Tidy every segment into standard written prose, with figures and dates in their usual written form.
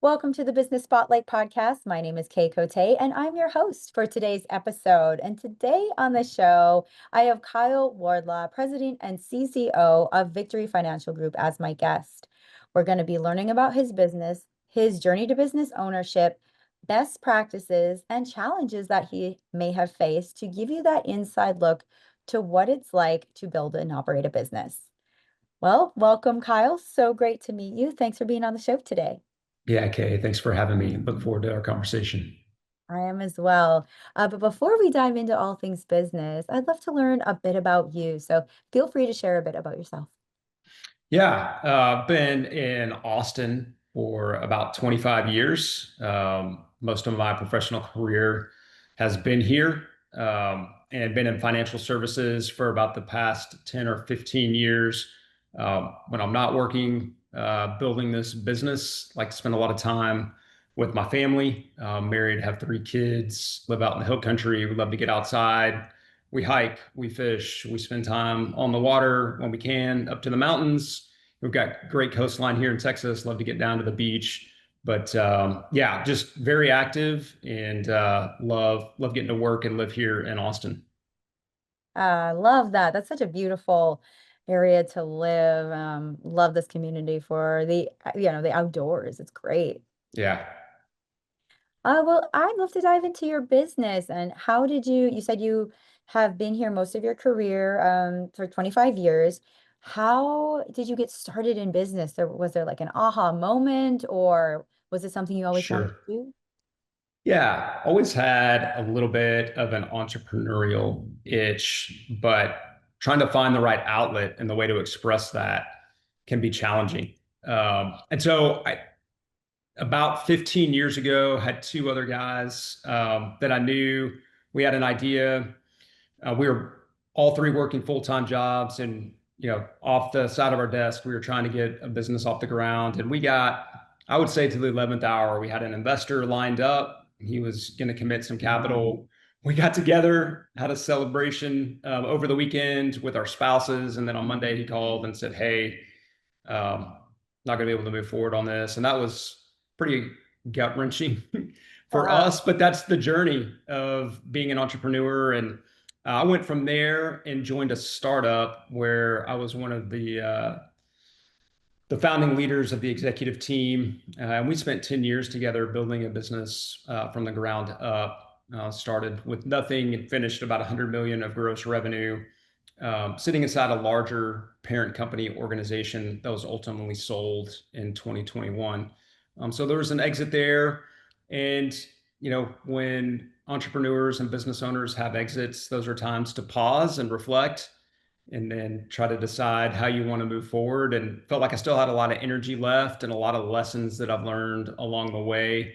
Welcome to the Business Spotlight podcast. My name is Kay Cote, and I'm your host for today's episode. And today on the show, I have Kyle Wardlaw, President and CCO of Victory Financial Group, as my guest. We're going to be learning about his business, his journey to business ownership, best practices, and challenges that he may have faced to give you that inside look to what it's like to build and operate a business. Well, welcome, Kyle. So great to meet you. Thanks for being on the show today. Yeah, Kay, thanks for having me. Look forward to our conversation. I am as well. But before we dive into all things business, I'd love to learn a bit about you. So feel free to share a bit about yourself. Yeah, I've been in Austin for about 25 years. Most of my professional career has been here, and been in financial services for about the past 10 or 15 years. When I'm not working, building this business, like to spend a lot of time with my family. Married, have three kids, live out in the hill country. We love to get outside. We hike, we fish, we spend time on the water when we can, up to the mountains. We've got great coastline here in Texas. Love to get down to the beach. But yeah, just very active and love getting to work and live here in Austin. I love that. That's such a beautiful area to live. Love this community for the outdoors. It's great. Yeah, Well, I'd love to dive into your business and how did you said you have been here most of your career, for 25 years. How did you get started in business? Was there like an aha moment or was it something you always wanted to sure. do? Yeah, always had a little bit of an entrepreneurial itch, but trying to find the right outlet and the way to express that can be challenging. And so about 15 years ago, had two other guys that I knew. We had an idea. We were all three working full-time jobs, and off the side of our desk, we were trying to get a business off the ground. And we got, I would say, to the 11th hour. We had an investor lined up. He was going to commit some capital. We got together, had a celebration over the weekend with our spouses, and then on Monday he called and said, "Hey, not going to be able to move forward on this." And that was pretty gut wrenching for Uh, us, but that's the journey of being an entrepreneur. And I went from there and joined a startup where I was one of the founding leaders of the executive team. And we spent 10 years together building a business from the ground up. Started with nothing and finished about 100 million of gross revenue, sitting inside a larger parent company organization that was ultimately sold in 2021. So there was an exit there. And, when entrepreneurs and business owners have exits, those are times to pause and reflect and then try to decide how you want to move forward. And felt like I still had a lot of energy left and a lot of lessons that I've learned along the way.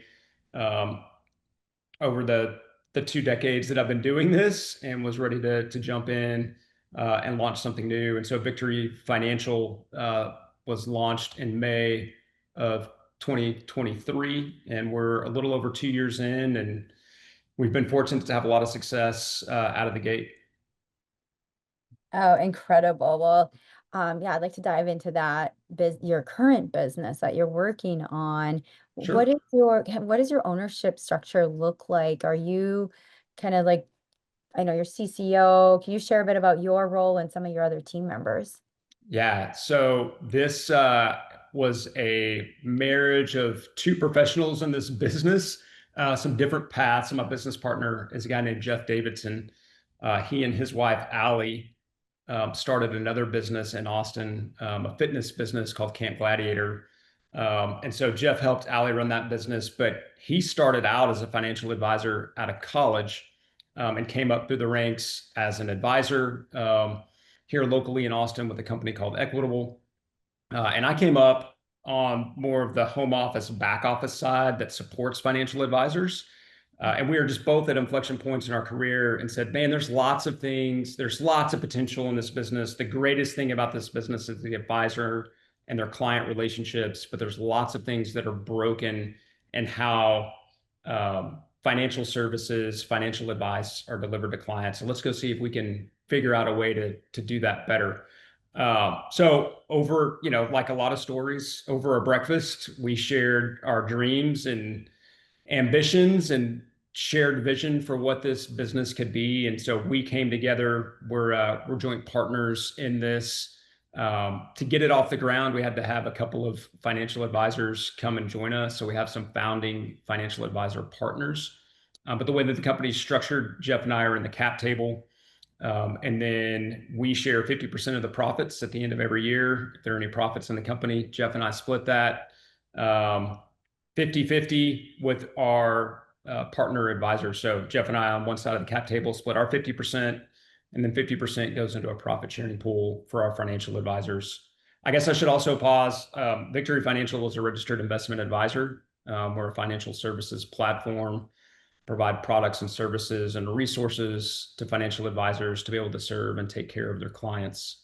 Um, Over the 2 decades that I've been doing this, and was ready to jump in and launch something new. And so Victory Financial was launched in May of 2023, and we're a little over 2 years in, and we've been fortunate to have a lot of success out of the gate. oh, incredible. Well, yeah, I'd like to dive into that your current business that you're working on. Sure. What does your ownership structure look like? Are you kind of like, I know you're CCO. Can you share a bit about your role and some of your other team members? Yeah. So this was a marriage of two professionals in this business, some different paths. And my business partner is a guy named Jeff Davidson. He and his wife, Allie, started another business in Austin, a fitness business called Camp Gladiator. And so Jeff helped Allie run that business, but he started out as a financial advisor out of college, and came up through the ranks as an advisor here locally in Austin with a company called Equitable. And I came up on more of the home office, back office side that supports financial advisors. And we were just both at inflection points in our career and said, man, there's lots of things, there's lots of potential in this business. The greatest thing about this business is the advisor and their client relationships, but there's lots of things that are broken in how financial services, financial advice are delivered to clients. So let's go see if we can figure out a way to do that better. So over, like a lot of stories over a breakfast, we shared our dreams and ambitions and shared vision for what this business could be. And so we came together. We're joint partners in this. To get it off the ground, we had to have a couple of financial advisors come and join us. So we have some founding financial advisor partners. But the way that the company's structured, Jeff and I are in the cap table. And then we share 50% of the profits at the end of every year. If there are any profits in the company, Jeff and I split that 50-50 with our partner advisor. So Jeff and I on one side of the cap table split our 50%, and then 50% goes into a profit sharing pool for our financial advisors. I guess I should also pause. Victory Financial is a registered investment advisor. We're a financial services platform, provide products and services and resources to financial advisors to be able to serve and take care of their clients.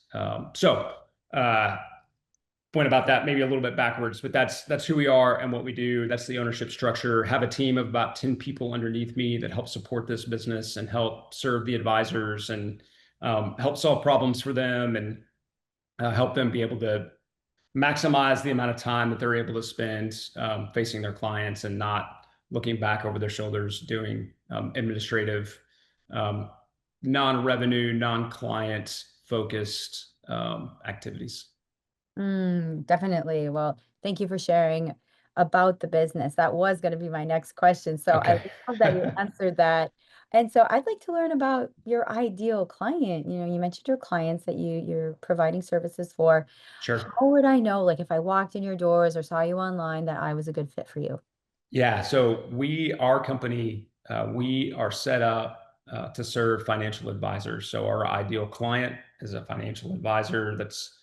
Point about that maybe a little bit backwards, but that's who we are and what we do. That's the ownership structure. Have a team of about 10 people underneath me that help support this business and help serve the advisors and help solve problems for them and help them be able to maximize the amount of time that they're able to spend facing their clients and not looking back over their shoulders doing administrative, non-revenue, non-client focused activities. Definitely. Well, thank you for sharing about the business. That was going to be my next question. So I Okay. love that you answered that. And so I'd like to learn about your ideal client. You mentioned your clients that you're providing services for. Sure. How would I know, like if I walked in your doors or saw you online, that I was a good fit for you? Yeah. So our company, we are set up to serve financial advisors. So our ideal client is a financial advisor that's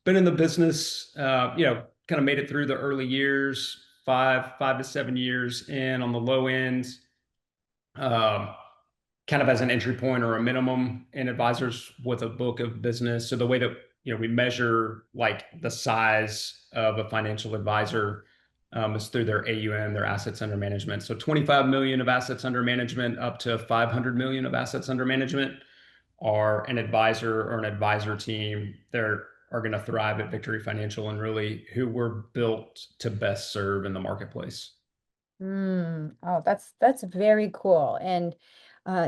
been in the business, kind of made it through the early years, 5 to 7 years in on the low end, um, kind of as an entry point or a minimum in advisors with a book of business. So the way that we measure like the size of a financial advisor is through their AUM, their assets under management. So 25 million of assets under management up to 500 million of assets under management are an advisor or an advisor team. They're are going to thrive at Victory Financial and really who we're built to best serve in the marketplace. Oh, that's very cool. And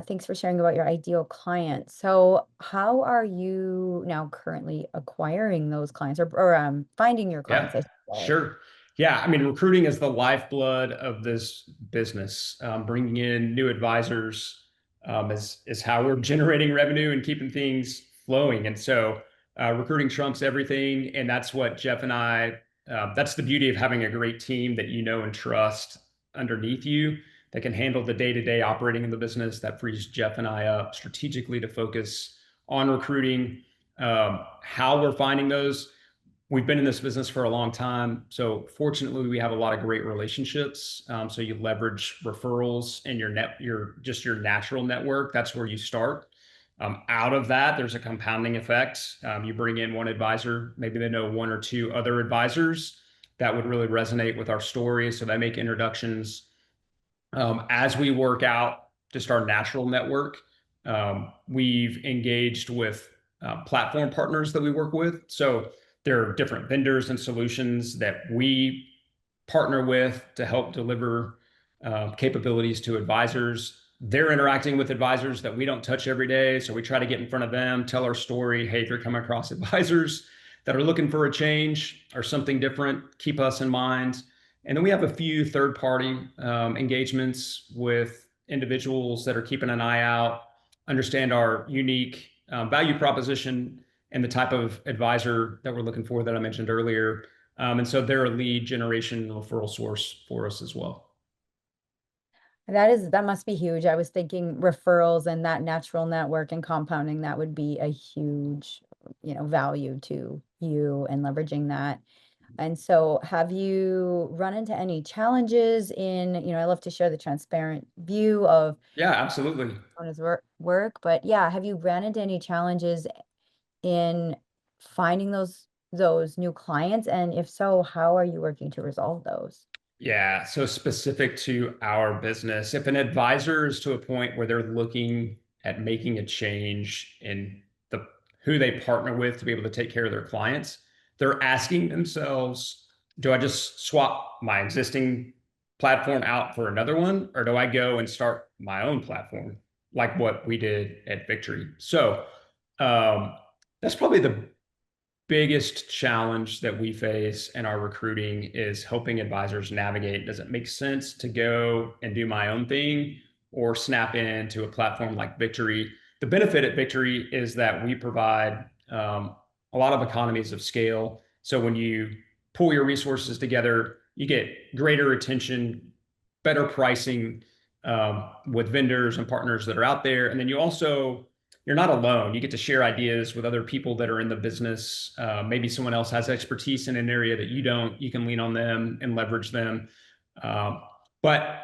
thanks for sharing about your ideal client. So, how are you now currently acquiring those clients or finding your clients, Yeah, I should say? sure. Yeah, I mean, recruiting is the lifeblood of this business. Bringing in new advisors is how we're generating revenue and keeping things flowing. And so, recruiting trumps everything. And that's what Jeff and I. That's the beauty of having a great team that you know and trust underneath you that can handle the day-to-day operating in the business. That frees Jeff and I up strategically to focus on recruiting. How we're finding those. We've been in this business for a long time. So fortunately, we have a lot of great relationships. So you leverage referrals and your natural network. That's where you start. Out of that, there's a compounding effect. You bring in one advisor, maybe they know one or two other advisors that would really resonate with our story. So they make introductions. As we work out just our natural network, we've engaged with platform partners that we work with. So there are different vendors and solutions that we partner with to help deliver capabilities to advisors. They're interacting with advisors that we don't touch every day. So we try to get in front of them, tell our story. Hey, if you're coming across advisors that are looking for a change or something different, keep us in mind. And then we have a few third-party engagements with individuals that are keeping an eye out, understand our unique value proposition and the type of advisor that we're looking for that I mentioned earlier. And so they're a lead generation referral source for us as well. That must be huge. I was thinking referrals and that natural network and compounding, that would be a huge, value to you and leveraging that. And so have you run into any challenges I love to share the transparent view of Yeah, absolutely. his work, but yeah, have you ran into any challenges in finding those new clients? And if so, how are you working to resolve those? Yeah, so specific to our business, if an advisor is to a point where they're looking at making a change in the who they partner with to be able to take care of their clients, they're asking themselves, do I just swap my existing platform out for another one, or do I go and start my own platform like what we did at Victory? So um, that's probably the biggest challenge that we face in our recruiting is helping advisors navigate. Does it make sense to go and do my own thing or snap into a platform like Victory? The benefit at Victory is that we provide a lot of economies of scale. So when you pull your resources together, you get greater attention, better pricing with vendors and partners that are out there. And then you're not alone. You get to share ideas with other people that are in the business. Maybe someone else has expertise in an area that you don't. You can lean on them and leverage them. Um, but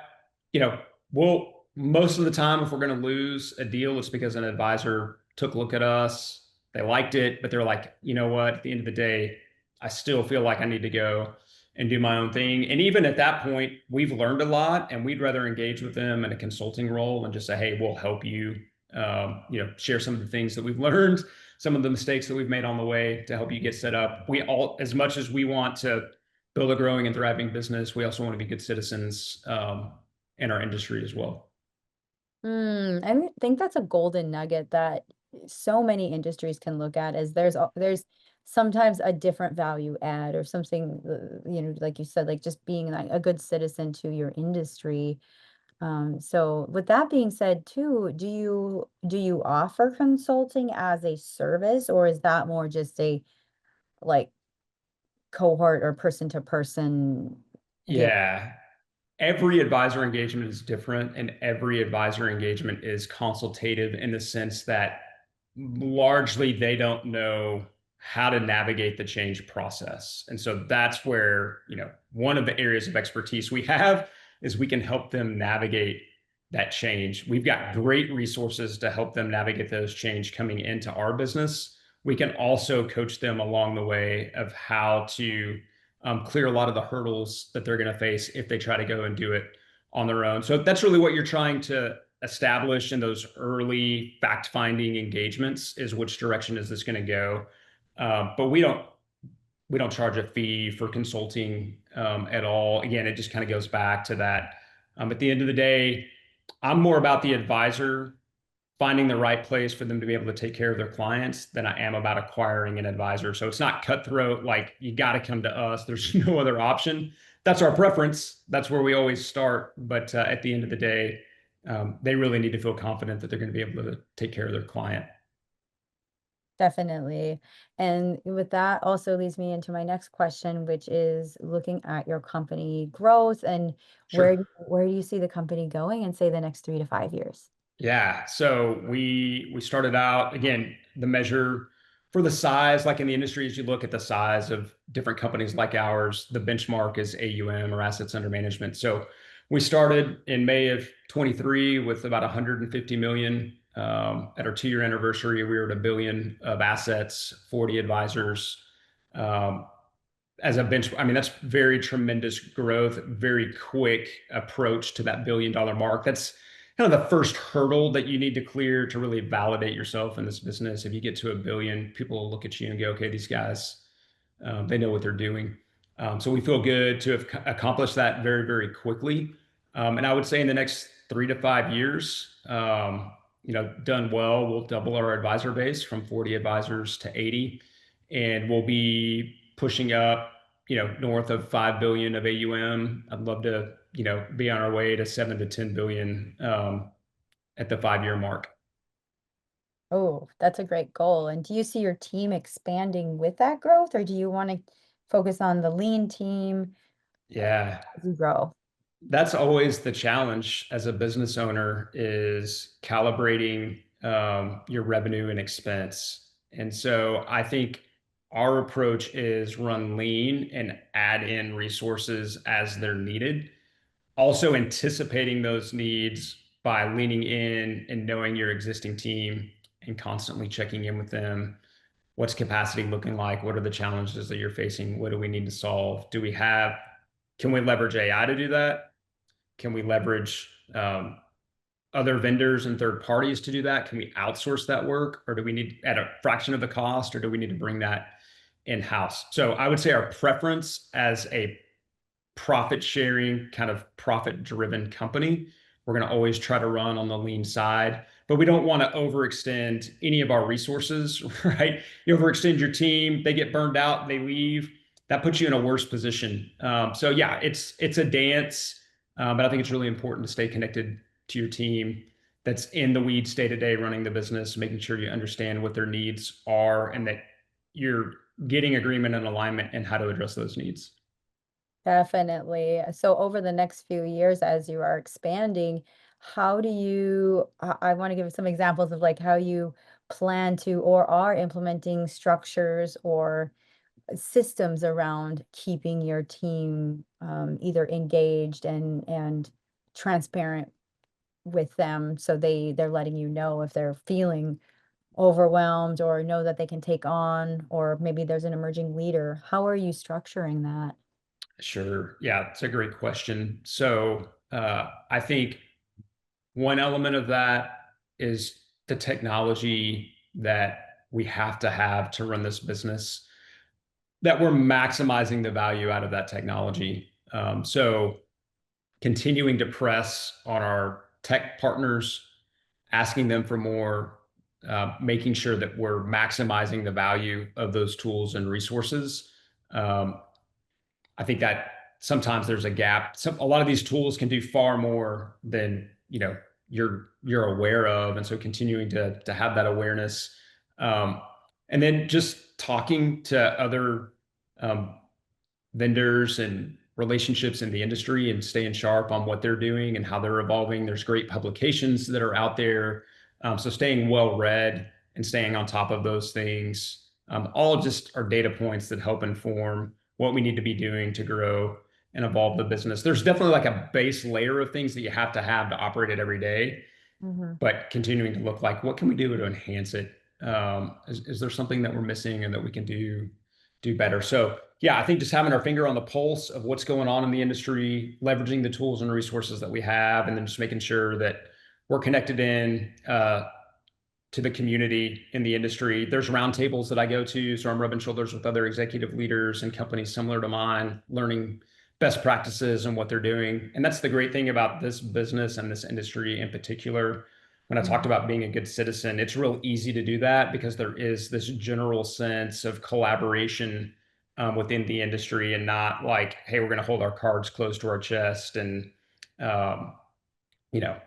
you know, we'll most of the time, if we're going to lose a deal, it's because an advisor took a look at us, they liked it, but they're like, you know what? At the end of the day, I still feel like I need to go and do my own thing. And even at that point, we've learned a lot, and we'd rather engage with them in a consulting role and just say, hey, we'll help you share some of the things that we've learned, some of the mistakes that we've made on the way to help you get set up. We all, as much as we want to build a growing and thriving business, we also want to be good citizens in our industry as well. I think that's a golden nugget that so many industries can look at as there's sometimes a different value add or something, like you said, like just being like a good citizen to your industry. So with that being said too, do you offer consulting as a service, or is that more just a like cohort or person to person give? Yeah. Every advisor engagement is different, and every advisor engagement is consultative in the sense that largely they don't know how to navigate the change process. And so that's where, one of the areas of expertise we have is we can help them navigate that change. We've got great resources to help them navigate those change coming into our business. We can also coach them along the way of how to clear a lot of the hurdles that they're going to face if they try to go and do it on their own. So that's really what you're trying to establish in those early fact-finding engagements, is which direction is this going to go. But we don't charge a fee for consulting at all. Again, it just kind of goes back to that. At the end of the day, I'm more about the advisor finding the right place for them to be able to take care of their clients than I am about acquiring an advisor. So it's not cutthroat, like you got to come to us. There's no other option. That's our preference. That's where we always start. But at the end of the day, they really need to feel confident that they're going to be able to take care of their client. Definitely. And with that also leads me into my next question, which is looking at your company growth and where Sure. where do you see the company going in, say, the next 3 to 5 years? Yeah. So we started out, again, the measure for the size, like in the industry, as you look at the size of different companies like ours, the benchmark is AUM, or assets under management. So we started in May of 23 with about 150 million. At our 2-year anniversary, we were at a billion of assets, 40 advisors. Um, as a bench, I mean, that's very tremendous growth, very quick approach to that $1 billion mark. That's kind of the first hurdle that you need to clear to really validate yourself in this business. If you get to a billion, people will look at you and go, okay, these guys, they know what they're doing. So we feel good to have accomplished that very, very quickly. And I would say in the next 3 to 5 years, done well, we'll double our advisor base from 40 advisors to 80, and we'll be pushing up, north of 5 billion of AUM. I'd love to, be on our way to 7 to 10 billion at the 5-year mark. Oh, that's a great goal. And do you see your team expanding with that growth, or do you want to focus on the lean team Yeah, as you grow? that's always the challenge as a business owner, is calibrating your revenue and expense. And so I think our approach is run lean and add in resources as they're needed. Also anticipating those needs by leaning in and knowing your existing team and constantly checking in with them. What's capacity looking like? What are the challenges that you're facing? What do we need to solve? Can we leverage AI to do that? Can we leverage other vendors and third parties to do that? Can we outsource that work, or do we need at a fraction of the cost, or do we need to bring that in-house? So I would say our preference as a profit sharing, kind of profit driven company, we're going to always try to run on the lean side, but we don't want to overextend any of our resources, right? You overextend your team, they get burned out, they leave. That puts you in a worse position. So yeah, it's a dance, but I think it's really important to stay connected to your team that's in the weeds day to day running the business, making sure you understand what their needs are and that you're getting agreement and alignment and how to address those needs. Definitely. So over the next few years, as you are expanding, how do you, I want to give some examples of like how you plan to or are implementing structures or systems around keeping your team either engaged and transparent with them so they're letting you know if they're feeling overwhelmed or know that they can take on, or maybe there's an emerging leader. How are you structuring that? Sure. Yeah, it's a great question. So I think one element of that is the technology that we have to run this business, that we're maximizing the value out of that technology. So continuing to press on our tech partners, asking them for more, making sure that we're maximizing the value of those tools and resources. Um, I think that sometimes there's a gap. A lot of these tools can do far more than you're aware of, and so continuing to have that awareness, and then just talking to other um, vendors and relationships in the industry and staying sharp on what they're doing and how they're evolving. There's great publications that are out there. So staying well read and staying on top of those things, all just are data points that help inform what we need to be doing to grow and evolve the business. There's definitely like a base layer of things that you have to operate it every day, Mhm. but continuing to look like what can we do to enhance it? Is there something that we're missing and that we can do better? So yeah, I think just having our finger on the pulse of what's going on in the industry, leveraging the tools and resources that we have, and then just making sure that we're connected in to the community in the industry. There's roundtables that I go to, so I'm rubbing shoulders with other executive leaders and companies similar to mine, learning best practices and what they're doing. And that's the great thing about this business and this industry in particular. When I talked Mhm. about being a good citizen, it's real easy to do that because there is this general sense of collaboration within the industry, and not like, hey, we're going to hold our cards close to our chest and um,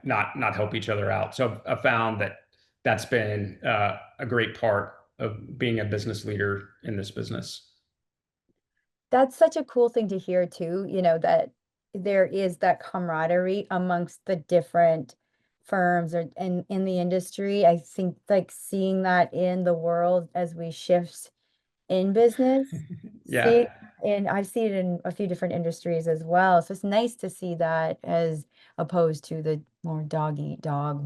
not help each other out. So I've found that that's been a great part of being a business leader in this business. That's such a cool thing to hear too, that there is that camaraderie amongst the different firms or in the industry. I think like seeing that in the world as we shift in business, Yeah, see, and I see it in a few different industries as well. So it's nice to see that as opposed to the more dog eat dog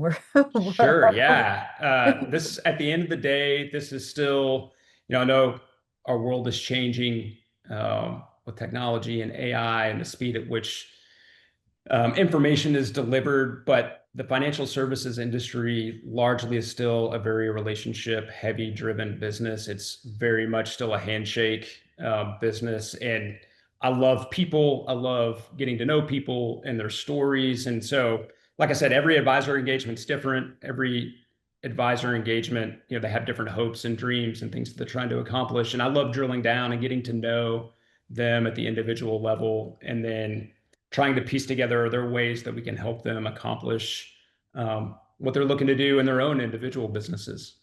sure. world. Yeah. This, at the end of the day, this is still, I know our world is changing with technology and AI and the speed at which information is delivered, but the financial services industry largely is still a very relationship heavy driven business. It's very much still a handshake business. And I love people. I love getting to know people and their stories. And so, like I said, every advisor engagement's different. Every advisor engagement, they have different hopes and dreams and things that they're trying to accomplish. And I love drilling down and getting to know them at the individual level, and then trying to piece together their ways that we can help them accomplish what they're looking to do in their own individual businesses.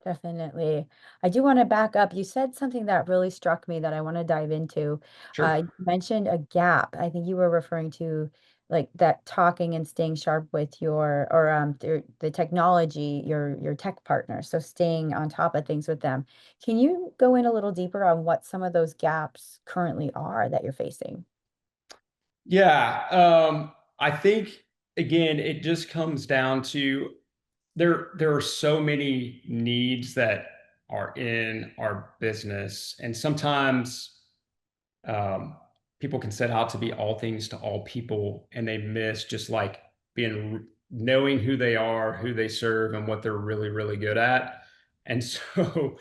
Definitely. I do want to back up. You said something that really struck me that I want to dive into. Sure. You mentioned a gap. I think you were referring to like that talking and staying sharp with your or the technology, your tech partner. So staying on top of things with them. Can you go in a little deeper on what some of those gaps currently are that you're facing? Yeah. I think again, it just comes down to there are so many needs that are in our business, and sometimes um, people can set out to be all things to all people, and they miss just like being knowing who they are, who they serve, and what they're really, really good at. And so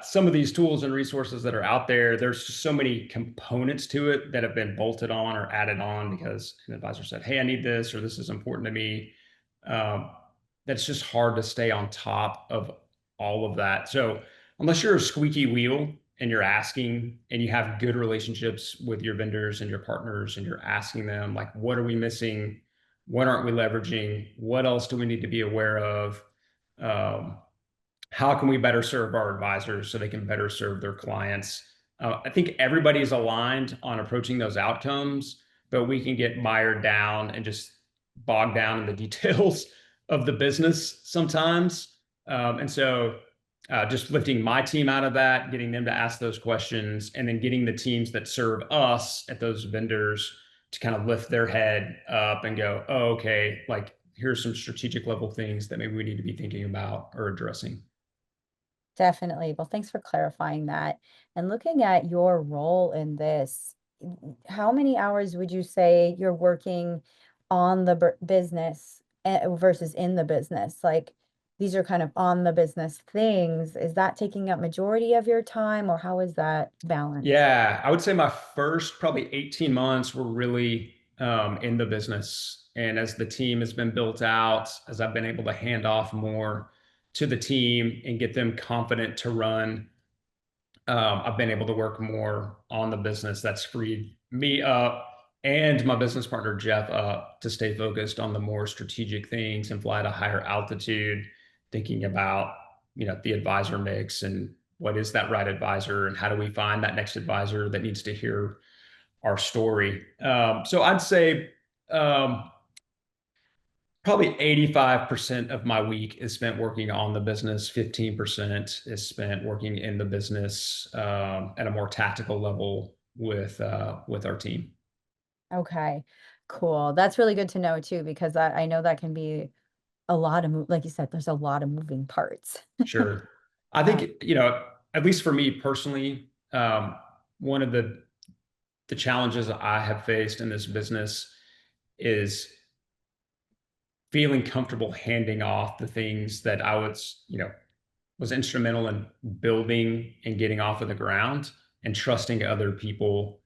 some of these tools and resources that are out there, there's just so many components to it that have been bolted on or added on because an advisor said, hey, I need this, or this is important to me. Um, that's just hard to stay on top of all of that. So unless you're a squeaky wheel and you're asking and you have good relationships with your vendors and your partners and you're asking them, like, what are we missing? What aren't we leveraging? What else do we need to be aware of? Um, how can we better serve our advisors so they can better serve their clients? I think everybody's aligned on approaching those outcomes, but we can get mired down and just bogged down in the details of the business sometimes. And so just lifting my team out of that, getting them to ask those questions, and then getting the teams that serve us at those vendors to kind of lift their head up and go, oh, okay, like here's some strategic level things that maybe we need to be thinking about or addressing. Definitely. Well, thanks for clarifying that. And looking at your role in this, how many hours would you say you're working on the business versus in the business? Like these are kind of on the business things. Is that taking up majority of your time or how is that balanced? Yeah, I would say my first probably 18 months were really in the business. And as the team has been built out, as I've been able to hand off more to the team and get them confident to run, I've been able to work more on the business. That's freed me up and my business partner, Jeff, up to stay focused on the more strategic things and fly at a higher altitude, thinking about, the advisor mix and what is that right advisor and how do we find that next advisor that needs to hear our story. So I'd say um, probably 85% of my week is spent working on the business. 15% is spent working in the business at a more tactical level with our team. Okay, cool. That's really good to know too, because I know that can be a lot of, like you said, there's a lot of moving parts. Sure. I Uh, think, at least for me personally, one of the challenges I have faced in this business is feeling comfortable handing off the things that I was instrumental in building and getting off of the ground and trusting other people,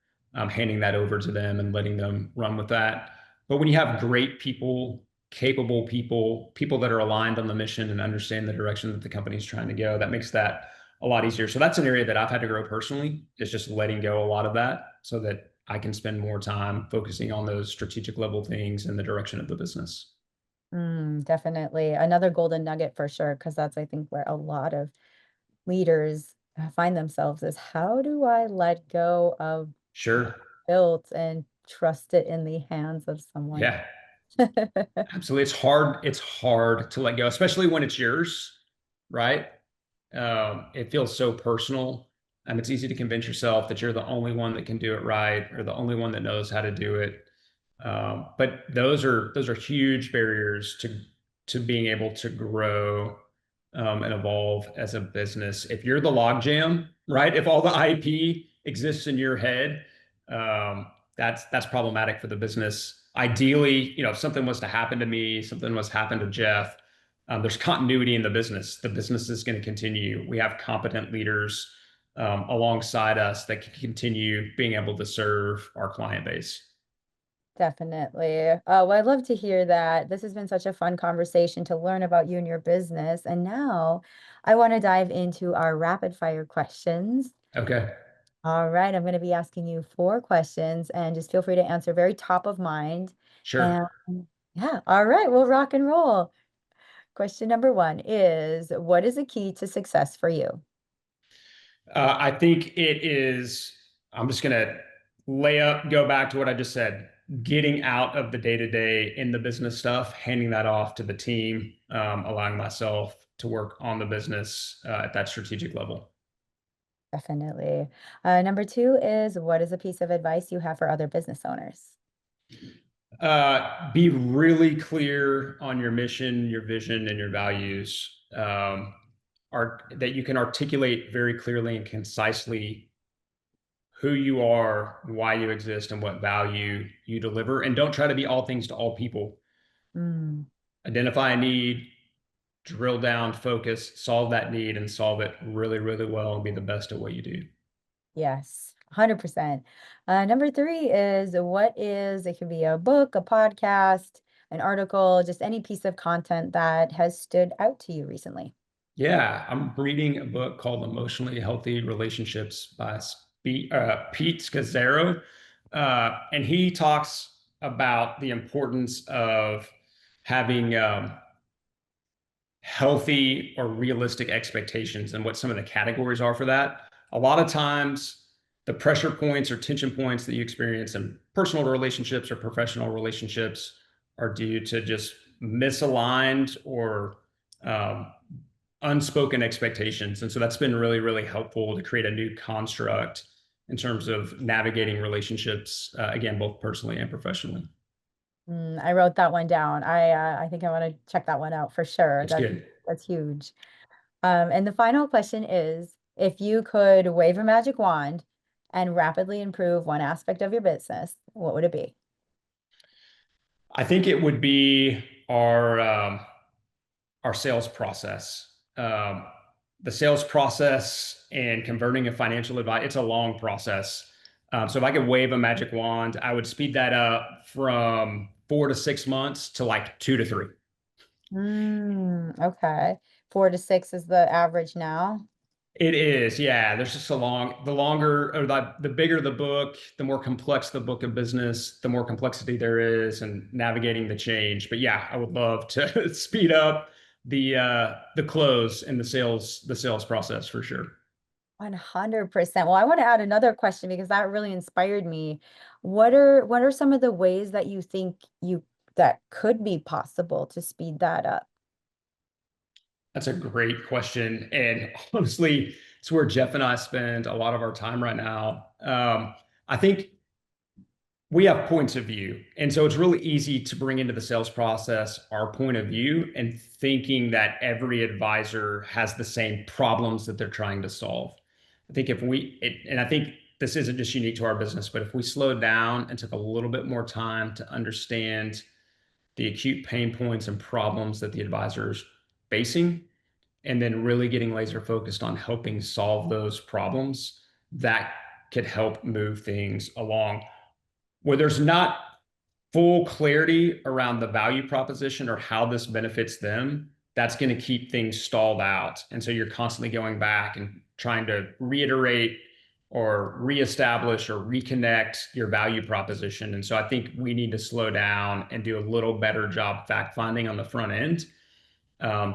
handing that over to them and letting them run with that. But when you have great people, capable people, people that are aligned on the mission and understand the direction that the company's trying to go, that makes that a lot easier. So that's an area that I've had to grow personally, is just letting go a lot of that so that I can spend more time focusing on those strategic level things and the direction of the business. Definitely. Another golden nugget for sure, because that's, I think, where a lot of leaders find themselves is how do I let go of Sure. built and trust it in the hands of someone? Yeah. Absolutely. It's hard. It's hard to let go, especially when it's yours, right? It feels so personal. It's easy to convince yourself that you're the only one that can do it right or the only one that knows how to do it. But those are huge barriers to being able to grow and evolve as a business. If you're the logjam, right? If all the IP exists in your head, that's problematic for the business. Ideally, if something was to happen to me, something was to happen to Jeff, there's continuity in the business. The business is going to continue. We have competent leaders alongside us that can continue being able to serve our client base. Definitely. Well, I'd love to hear that. This has been such a fun conversation to learn about you and your business. And now I want to dive into our rapid fire questions. Okay, All right, I'm going to be asking you four questions and just feel free to answer very top of mind. sure. And yeah, all right, we'll rock and roll. Question number one is, what is a key to success for you? I think it is, I'm just going to go back to what I just said, getting out of the day to day in the business stuff, handing that off to the team, allowing myself to work on the business at that strategic level. Definitely. Number two is, what is a piece of advice you have for other business owners? Be really clear on your mission, your vision, and your values. That you can articulate very clearly and concisely who you are, why you exist, and what value you deliver. And don't try to be all things to all people. Mm, Identify a need, drill down, focus, solve that need, and solve it really, really well and be the best at what you do. yes, 100%. Number three is it could be a book, a podcast, an article, just any piece of content that has stood out to you recently. Yeah, I'm reading a book called Emotionally Healthy Relationships by Pete Scazzaro. And he talks about the importance of having healthy or realistic expectations and what some of the categories are for that. A lot of times, the pressure points or tension points that you experience in personal relationships or professional relationships are due to just misaligned or um, unspoken expectations. And so that's been really, really helpful to create a new construct in terms of navigating relationships, again, both personally and professionally. I wrote that one down. I think I want to check that one out for sure. It's good. That's huge. And the final question is, if you could wave a magic wand and rapidly improve one aspect of your business, what would it be? I think it would be our sales process. The sales process and converting a financial advice, it's a long process. So if I could wave a magic wand, I would speed that up from 4 to 6 months to like 2 to 3. Okay. 4 to 6 is the average now. It is, yeah. There's just the longer or the bigger the book, the more complex the book of business, the more complexity there is and navigating the change. But yeah, I would love to speed up the close and the sales process for sure. 100%. Well, I want to add another question because that really inspired me. What are some of the ways that you think you that could be possible to speed that up? That's a great question. And honestly, it's where Jeff and I spend a lot of our time right now. I think we have points of view. And so it's really easy to bring into the sales process our point of view and thinking that every advisor has the same problems that they're trying to solve. I think and I think this isn't just unique to our business, but if we slowed down and took a little bit more time to understand the acute pain points and problems that the advisor is facing, and then really getting laser focused on helping solve those problems, that could help move things along where there's not full clarity around the value proposition or how this benefits them. That's going to keep things stalled out. And so you're constantly going back and trying to reiterate or reestablish or reconnect your value proposition. And so I think we need to slow down and do a little better job fact finding on the front end,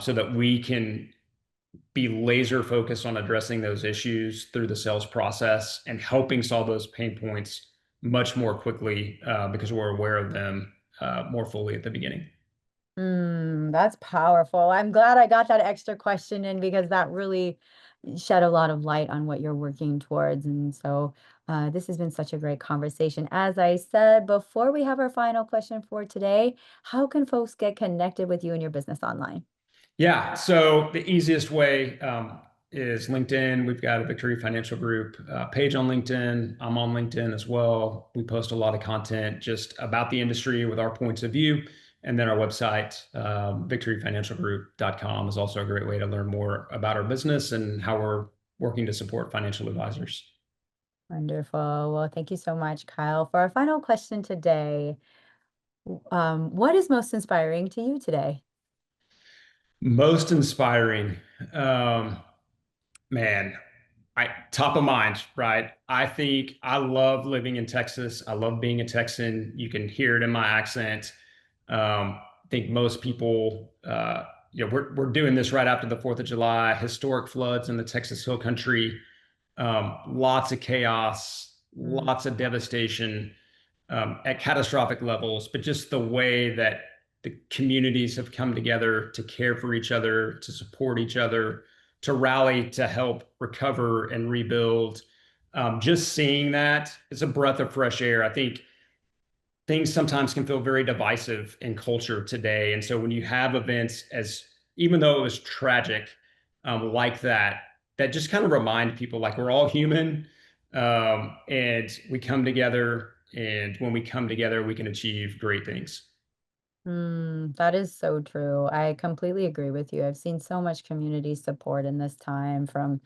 so that we can be laser focused on addressing those issues through the sales process and helping solve those pain points much more quickly, because we're aware of them more fully at the beginning. That's powerful. I'm glad I got that extra question in because that really shed a lot of light on what you're working towards. And so this has been such a great conversation. As I said, before we have our final question for today, how can folks get connected with you and your business online? Yeah. So the easiest way is LinkedIn. We've got a Victory Financial Group page on LinkedIn. I'm on LinkedIn as well. We post a lot of content just about the industry with our points of view. And then our website, victoryfinancialgroup.com, is also a great way to learn more about our business and how we're working to support financial advisors. Wonderful. Well, thank you so much, Kyle. For our final question today, what is most inspiring to you today? Most inspiring. Um, Man, top of mind, right? I think I love living in Texas. I love being a Texan. You can hear it in my accent. I think most people, we're doing this right after the 4th of July, historic floods in the Texas Hill Country, lots of chaos, Mm, lots of devastation, at catastrophic levels, but just the way that the communities have come together to care for each other, to support each other, to rally to help recover and rebuild. Just seeing that is a breath of fresh air. I think things sometimes can feel very divisive in culture today. And so when you have events, as even though it was tragic, like that, that just kind of remind people like we're all human, and we come together. And when we come together, we can achieve great things. That is so true. I completely agree with you. I've seen so much community support in this time from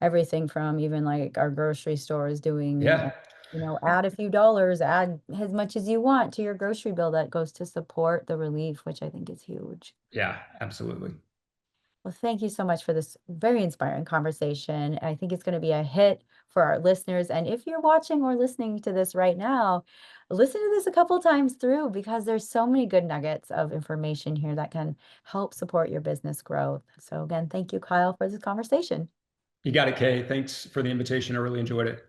everything from even like our grocery stores doing, Yeah. add a few dollars, add as much as you want to your grocery bill that goes to support the relief, which I think is huge. Yeah, absolutely. Well, thank you so much for this very inspiring conversation. I think it's going to be a hit for our listeners. And if you're watching or listening to this right now, listen to this a couple times through because there's so many good nuggets of information here that can help support your business growth. So again, thank you, Kyle, for this conversation. You got it, Kay. Thanks for the invitation. I really enjoyed it.